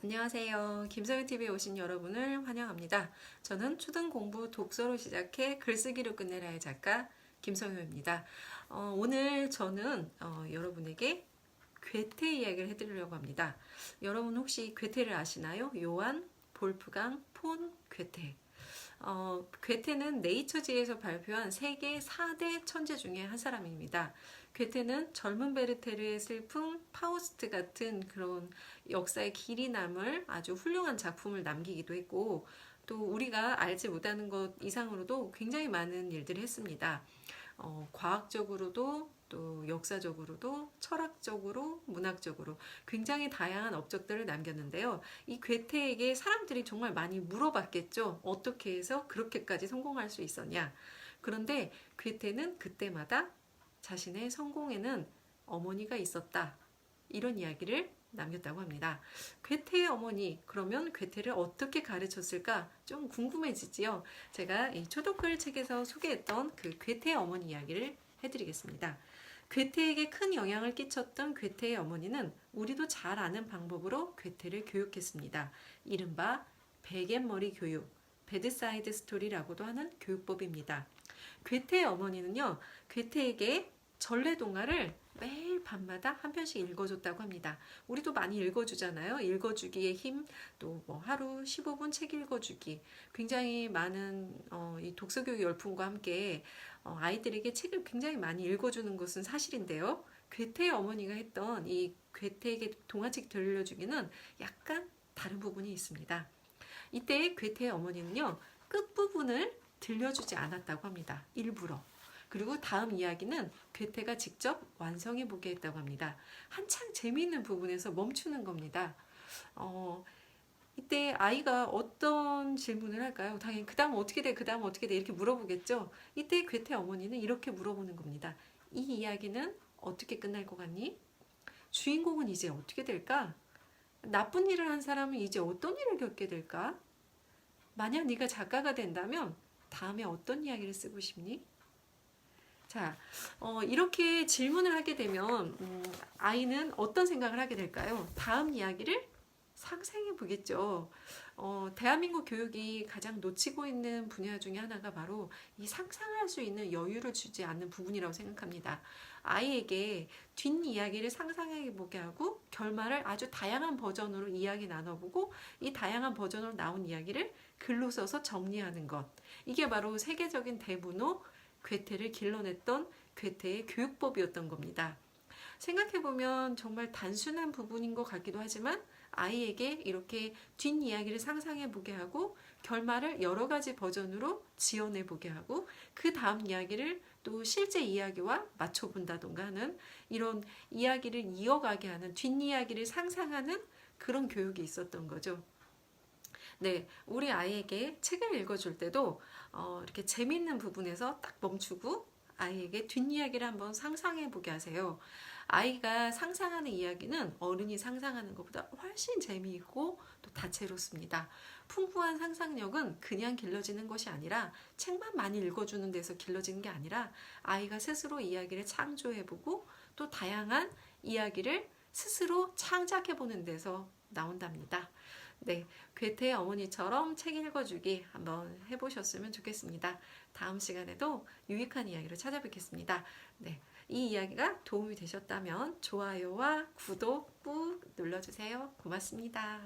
안녕하세요. 김서유TV에 오신 여러분을 환영합니다. 저는 초등공부 독서로 시작해 글쓰기로 끝내라의 작가 김성효입니다. 오늘 저는 여러분에게 괴테 이야기를 해드리려고 합니다. 여러분 혹시 괴테를 아시나요? 요한 볼프강 폰 괴테. 괴테는 네이처지에서 발표한 세계 4대 천재 중에 한 사람입니다. 괴테는 젊은 베르테르의 슬픔, 파우스트 같은 그런 역사의 길이 남을 아주 훌륭한 작품을 남기기도 했고, 또 우리가 알지 못하는 것 이상으로도 굉장히 많은 일들을 했습니다. 과학적으로도 또 역사적으로도 철학적으로 문학적으로 굉장히 다양한 업적들을 남겼는데요. 이 괴테에게 사람들이 정말 많이 물어봤겠죠. 어떻게 해서 그렇게까지 성공할 수 있었냐. 그런데 괴테는 그때마다 자신의 성공에는 어머니가 있었다. 이런 이야기를 남겼다고 합니다. 괴테의 어머니, 그러면 괴테를 어떻게 가르쳤을까? 좀 궁금해지지요. 제가 이 초독글 책에서 소개했던 그 괴테의 어머니 이야기를 해드리겠습니다. 괴테에게 큰 영향을 끼쳤던 괴테의 어머니는 우리도 잘 아는 방법으로 괴테를 교육했습니다. 이른바 베갯머리 교육, 베드사이드 스토리라고도 하는 교육법입니다. 괴테의 어머니는요, 괴테에게 전래동화를 매일 밤마다 한 편씩 읽어줬다고 합니다. 우리도 많이 읽어주잖아요. 읽어주기의 힘, 또 뭐 하루 15분 책 읽어주기. 굉장히 많은 이 독서교육 열풍과 함께 아이들에게 책을 굉장히 많이 읽어주는 것은 사실인데요. 괴테의 어머니가 했던 이 괴테에게 동화책 들려주기는 약간 다른 부분이 있습니다. 이때 괴테의 어머니는요, 끝부분을 들려주지 않았다고 합니다. 일부러. 그리고 다음 이야기는 괴테가 직접 완성해 보게 했다고 합니다. 한창 재미있는 부분에서 멈추는 겁니다. 이때 아이가 어떤 질문을 할까요? 당연히 그 다음 어떻게 돼? 그 다음 어떻게 돼? 이렇게 물어보겠죠. 이때 괴테 어머니는 이렇게 물어보는 겁니다. 이 이야기는 어떻게 끝날 것 같니? 주인공은 이제 어떻게 될까? 나쁜 일을 한 사람은 이제 어떤 일을 겪게 될까? 만약 네가 작가가 된다면 다음에 어떤 이야기를 쓰고 싶니? 자, 이렇게 질문을 하게 되면 아이는 어떤 생각을 하게 될까요? 다음 이야기를 상상해 보겠죠. 대한민국 교육이 가장 놓치고 있는 분야 중에 하나가 바로 이 상상할 수 있는 여유를 주지 않는 부분이라고 생각합니다. 아이에게 뒷이야기를 상상해 보게 하고 결말을 아주 다양한 버전으로 이야기 나눠보고 이 다양한 버전으로 나온 이야기를 글로 써서 정리하는 것. 이게 바로 세계적인 대문호 괴테를 길러냈던 괴테의 교육법이었던 겁니다. 생각해보면 정말 단순한 부분인 것 같기도 하지만 아이에게 이렇게 뒷이야기를 상상해보게 하고 결말을 여러 가지 버전으로 지어내보게 하고 그 다음 이야기를 또 실제 이야기와 맞춰본다던가 하는 이런 이야기를 이어가게 하는 뒷이야기를 상상하는 그런 교육이 있었던 거죠. 네, 우리 아이에게 책을 읽어줄 때도 이렇게 재밌는 부분에서 딱 멈추고 아이에게 뒷이야기를 한번 상상해 보게 하세요. 아이가 상상하는 이야기는 어른이 상상하는 것보다 훨씬 재미있고 또 다채롭습니다. 풍부한 상상력은 그냥 길러지는 것이 아니라 책만 많이 읽어주는 데서 길러지는 게 아니라 아이가 스스로 이야기를 창조해보고 또 다양한 이야기를 스스로 창작해보는 데서 나온답니다. 네, 괴테의 어머니처럼 책 읽어주기 한번 해보셨으면 좋겠습니다. 다음 시간에도 유익한 이야기로 찾아뵙겠습니다. 네, 이 이야기가 도움이 되셨다면 좋아요와 구독 꾹 눌러주세요. 고맙습니다.